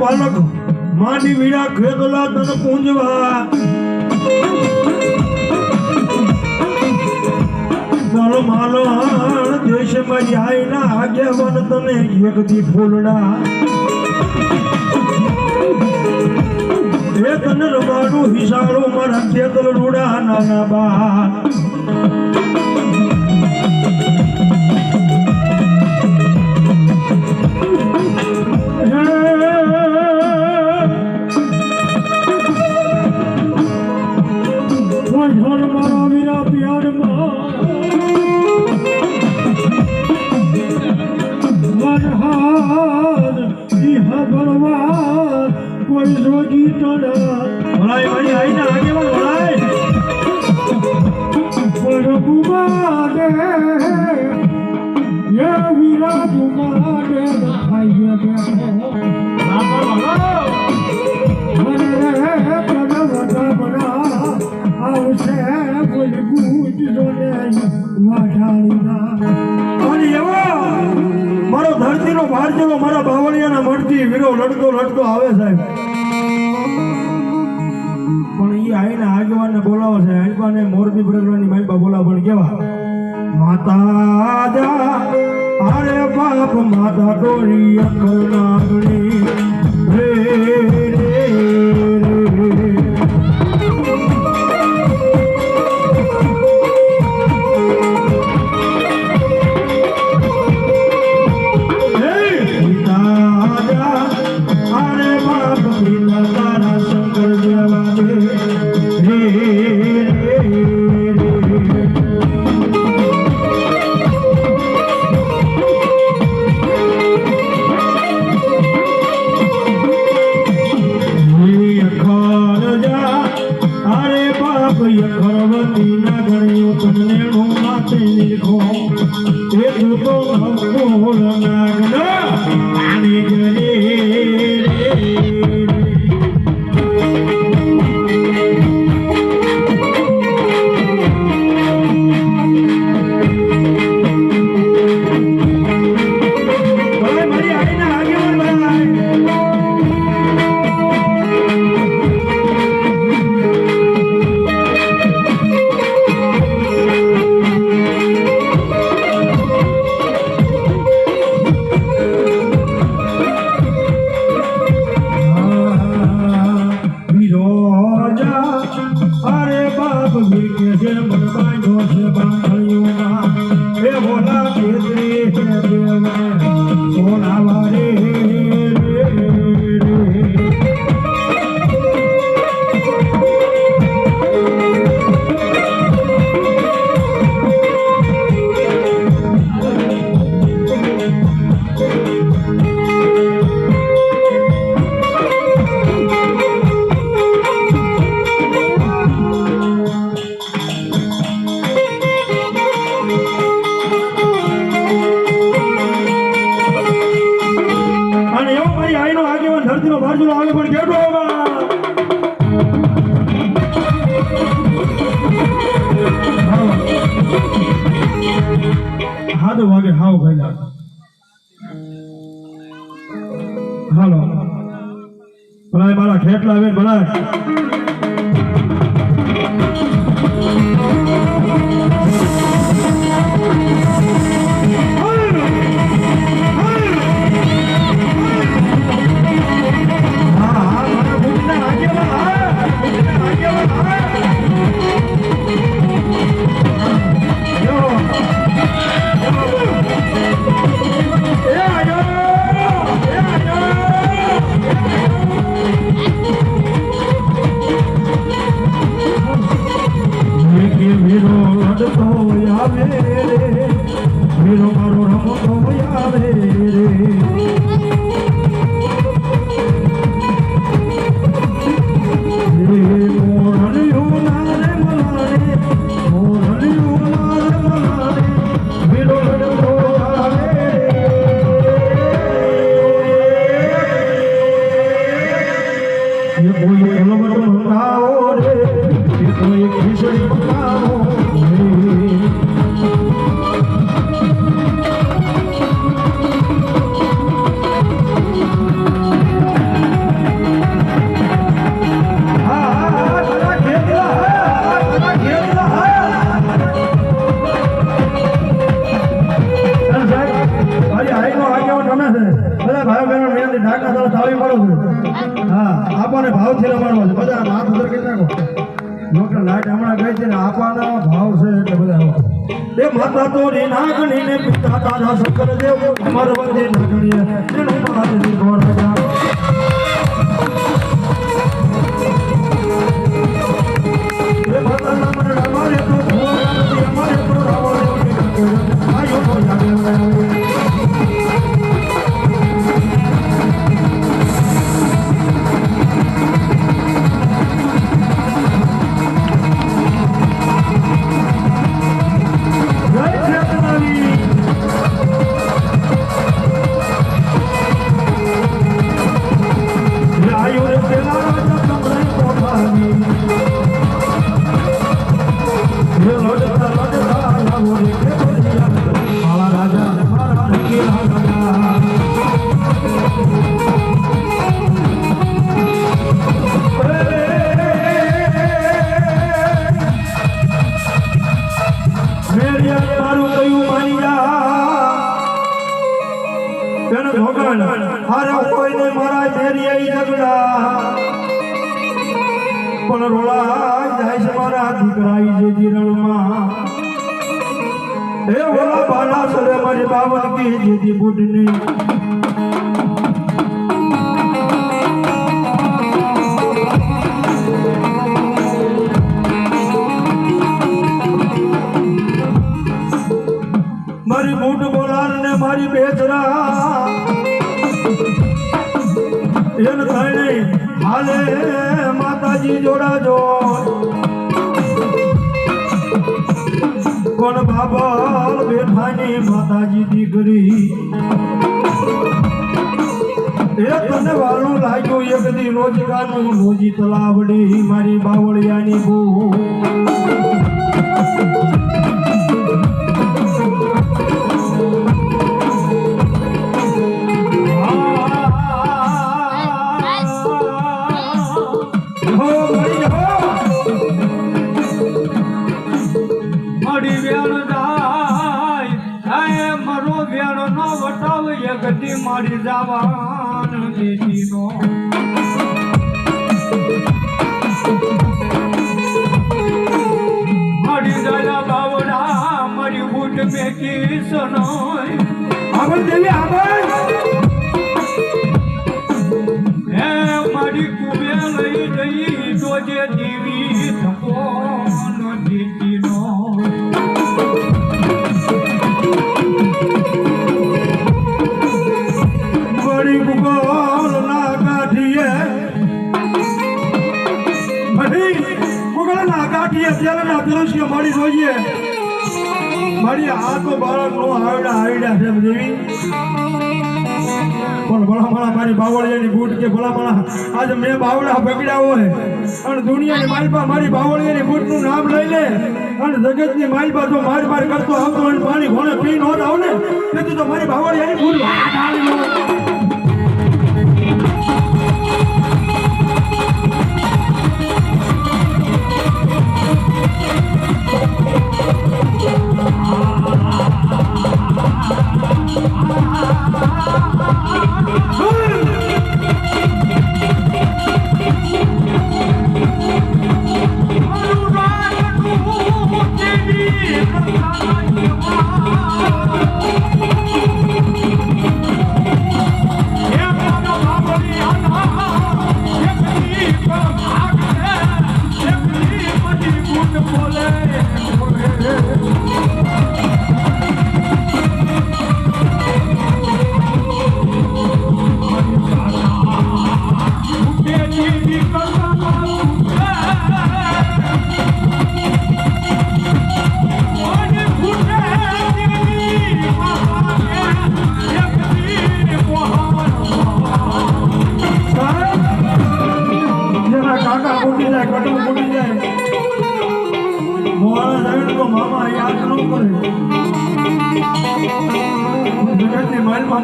બાલક માની વીરા ખેતલા તન પૂંજવા દળ માલણ દેશમાં જાય ના આગેવાન તને એકથી ફૂલડા એ તને રમાડું હિસાડું મારા ખેતલ રૂડા નાના બા કોઈ જોગી તોડા ભલાઈ મારી આઈને આગેવાન ભલાઈ પ્રભુ માને એ વીરા માને ખાઈએ બેઠો આવશે કોઈ ગુજ જોને વાઢાળીના અને એવો મારો ધરતીનો ભારતીયો મારા બાવળિયાના મળતી વીરો લડતો લડતો આવે સાહેબ પણ ઈ આઈને આગેવાનને બોલાવો છે આઈબાને મોરબી બરગડાની માઈબા બોલાવો પણ કેવા માતા જા અરે બાપ માતા તોરી અકલ નાગણી રે રે હાલો ભલાય મારા ખેતલા આવે ભલાય હા આપાને ભાવથી રમાડવા છે બધા હાથ અંદર કરી નાખો ડોક્ટર લાઈટ હમણાં ગઈ છે ને આપાનો ભાવ છે એટલે બધા એ માતા તોરી નાગણી ને પિતા તારા શંકર દેવ અમર વંદે નાગણીએ એનું મહાદેવ ગોર રાજા એ માતા નામર અમારે તો અમારે તો રાવણ આયો તો જાગે પણ રોલા જાય છે મારા દીકરાઈ જે જીરણમાં એ ઓલા બાલા સરે મારી બાવન કી જેથી બુઢની મારી બુઢ બોલાર ને મારી બેચરા એમ થાય નહીં હાલે માતાજી જોડાજો કોણ બાબા બેઠાની માતાજી દીકરી એ તને વાલું લાગ્યું એક દી રોજગાનું રોજી તલાવડી મારી બાવળિયાની બહુ ગતિ મારી જવાન દેતીનો મારી દાદા બાવડા મારી બૂટ મેકી સનોય આગળ દેવી આગળ હે મારી કુબે લઈ જઈ જોજે દેવી ધપોન દેતીનો મારી જોઈએ મારી આ તો બાળક નો આવડા છે દેવી પણ ભલામણા મારી બાવળિયાની બૂટ કે ભલામણા આજે મેં બાવડા પકડ્યા હોય અને દુનિયાની માલપા મારી બાવળિયાની બૂટનું નામ લઈ લે અને જગતની માલપા જો માર કરતો આવતો અને પાણી ઘોડે પી નો આવ ને તેથી તો મારી બાવળિયાની બૂટ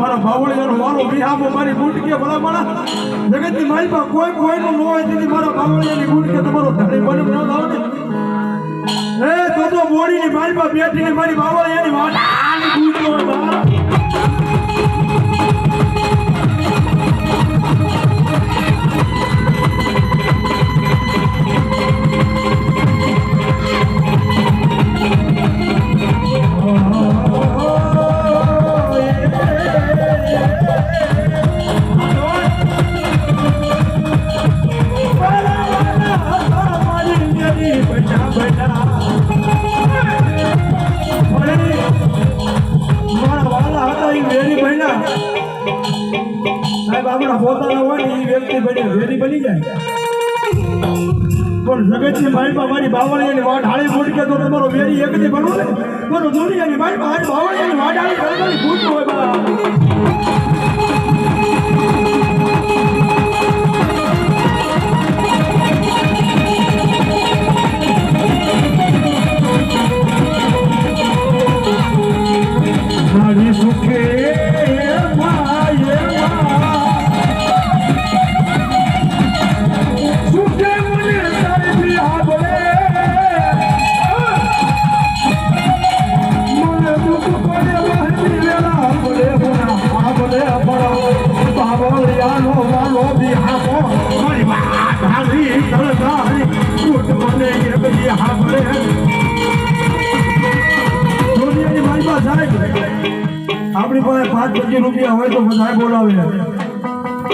મારા બાવળિયાનો વાળો વિહાબો મારી બૂટ કે ભલા મારા જગતની માલપા કોઈ કોઈનું ન હોય તેથી મારા બાવળિયાની બૂટ કે તમારો ધણી બનમ ન થાવ ને એ તો બોડીની માલપા બેઠીને મારી બાવળિયાની વાત આની બૂટ હોય વેરી બની જાય પણ જગતની માલમાં મારી બાવળિયાની વાટ હાળી ફૂટકે તો તમારો વેરી એક દી બનો ને તો દુનિયાની માલમાં મારી બાવળિયાની વાટ હાળી ગળગળી ફૂટતો હોય બા મારી સુખે આપણી પાસે 5-25 રૂપિયા હોય તો બધા બોલાવે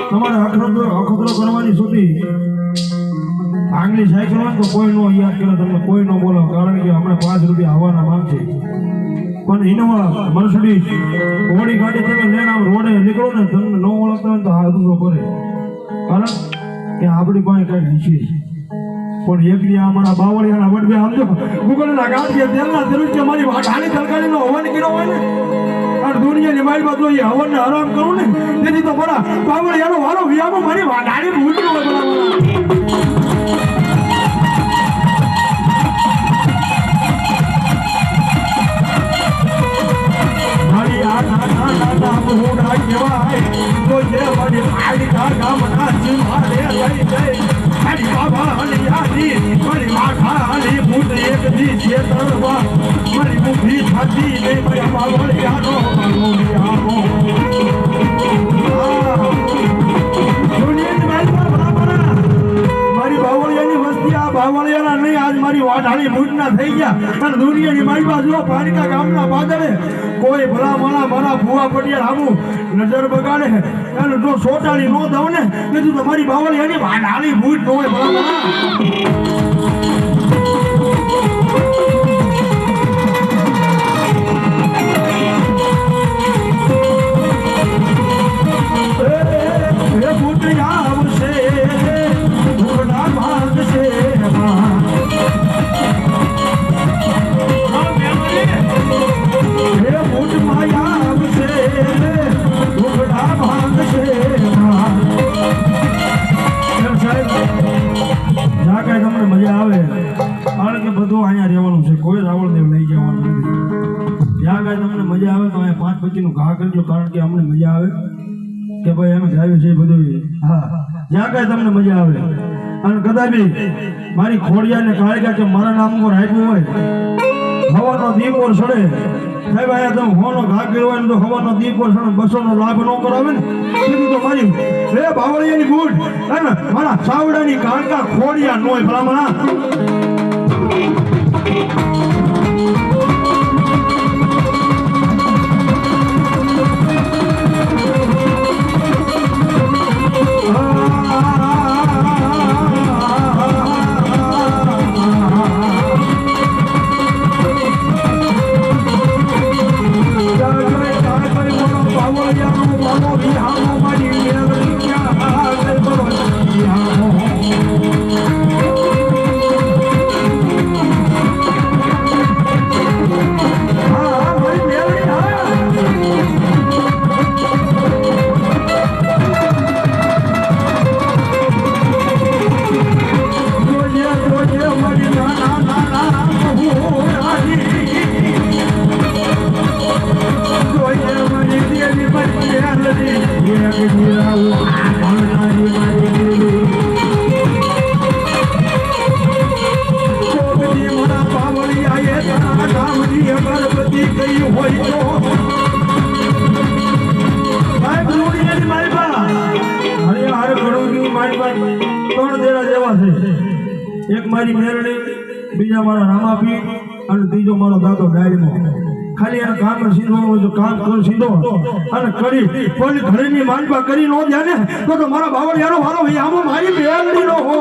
તમારે અખતરો કરવાની સુધી આંગળી સાયકલ હોય તો કોઈ નો યાદ કરે તમને કોઈ નો બોલો કારણ કે હમણાં 5 રૂપિયા આવવાના માંગશે પણ ઇનોવા મર્સિડીઝ ઓડી ગાડી તમે લઈને આમ રોડે નીકળો ને તમને ન ઓળખતા હોય તો હાથું કરે કારણ કે આપણી પાસે કઈ વિશેષ પણ એક દી અમારા બાવળિયાના વડવે સમજો ગુગળના ગાંઠિયા તેલના તરુચે મારી વાટ હાલી તલકારીનો હવન કર્યો હોય ને અને દુનિયાની માલમાં તો એ હવનને આરામ કરું ને તેથી તો મારા બાવળિયાનો વારો વિયામાં મારી વાટ હાલી ભૂલ્યો હોય મારી આ નાના મોડા કહેવાય તો જે મારી આડી ગામના જીવાડે લઈ ગઈ મારી બાબા હલિયાની મારી માથા હલી ભૂત એક દી છે તરવા મારી બુદ્ધિ થતી નહીં મારી બાવળિયાનો બાવળિયાનો દુનિયાની માલમાં બરાબર મારી બાવળિયાની વસ્તી આ બાવળિયાના નહીં આજ મારી વાઢાળી ભૂતના થઈ ગયા અને દુનિયાની માલમાં જો પારિકા ગામના બાદળે કોઈ ભલા માણા મારા ભૂવા પટિયાર આવું નજર બગાડે અને જો સોટાળી નો દઉં ને તેથી તમારી બાવળિયાની વાઢાળી ભૂત ન હોય ભલા માણા કારણ કે અમને મજા આવે કે ભાઈ અમે ગાયું છે બધું હા જ્યાં કાંઈ તમને મજા આવે અને કદાપી મારી ખોડિયાને કાળકા કે મારા નામ પર આપ્યું હોય હવાનો દીપોર સડે સાહેબ આયા તમે હોનો ઘા કર્યો હોય ને તો હવાનો દીપોર સડે 200 નો લાભ ન કરાવે ને કીધું તો મારી બાવળિયાની બૂટ અને મારા ચાવડાની કાળકા ખોડિયા નોય ભલામણા એક મારી મેરણી બીજા મારા રામાપી અને ત્રીજો મારો દાદો ડાયમો ખાલી આ કામ સીધવાનું હોય તો કામ કર સીધો અને કરી કોઈ ઘરેની માલપા કરી નો જાય ને તો મારા બાવળિયાનો વારો આમાં મારી મેરણી નો હો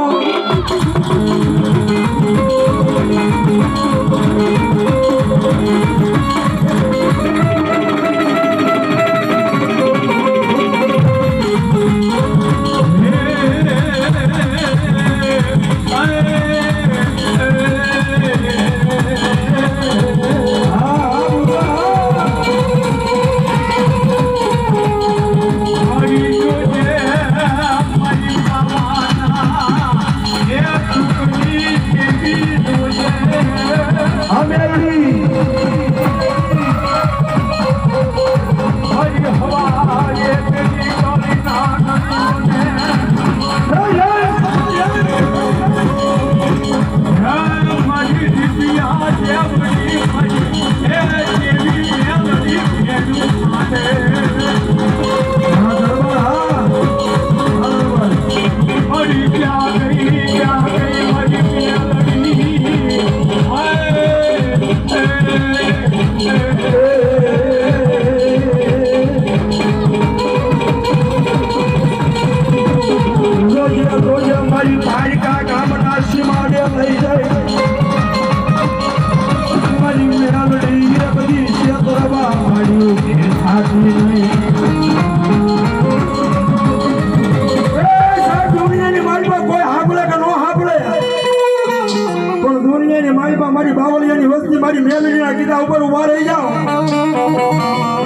મારી મેલડીના કીધા ઉપર ઉભા રહી જાઓ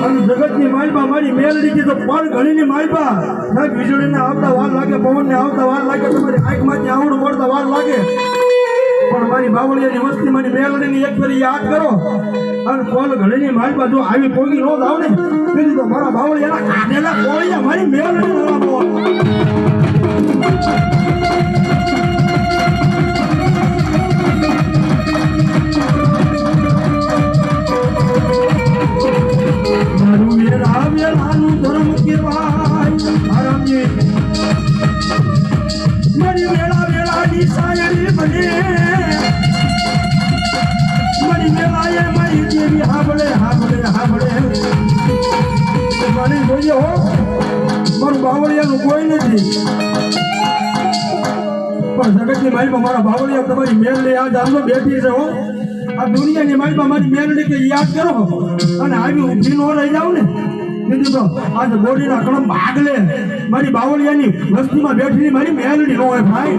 અને જગતની માલપા મારી મેલડી કીધો પણ ઘણીની માલપા સાહેબ વીજળીને આવતા વાર લાગે પવનને આવતા વાર લાગે તમારી આંખમાંથી આવડું પડતા વાર લાગે પણ મારી બાવળિયાની વસ્તી મારી મેલડીની એક ફેરી યાદ કરો અને કોલ ઘણીની માલપા જો આવી પોગી નો થાવ ને તેથી તો મારા બાવળિયાના કાઢેલા કોળિયા મારી મેલડી ધર્મ કેવાય આરામજી મારી વેળા વેળાની સાયરી બને મારી વેળાએ મારી દેવી હાબળે હાબળે હાબળે મને જોઈએ હો મારું બાવળિયાનું કોઈ નથી પણ જગતની માલમાં મારા બાવળિયા તમારી મેલડી આજ આમનો બેઠી છે હો આ દુનિયાની માલમાં મારી મેલડી કે યાદ કરો અને આવી ઊભી નો રહી જાવ ને કીધું તો આજ બોડીના કણમ ભાગલે મારી બાવળિયાની વસ્તીમાં બેઠેલી મારી મેલડી નો હોય ભાઈ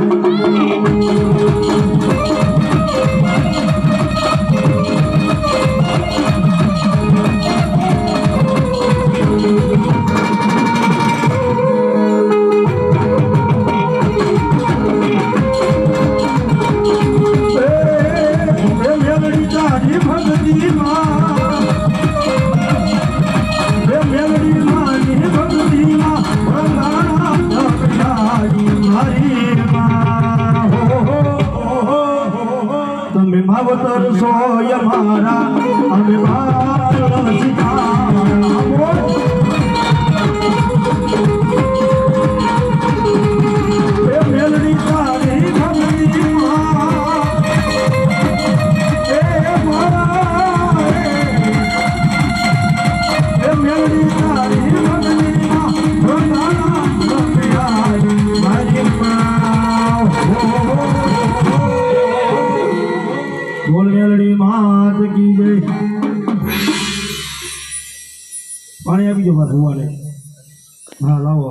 માવતર સોય મારા અમે બાળ શિખારા મેલડી તારી ભગતી મેલડી તારી બોલ મેલડી માત કી જય પાણી આપી દો મારા ભુવાને હા લાવો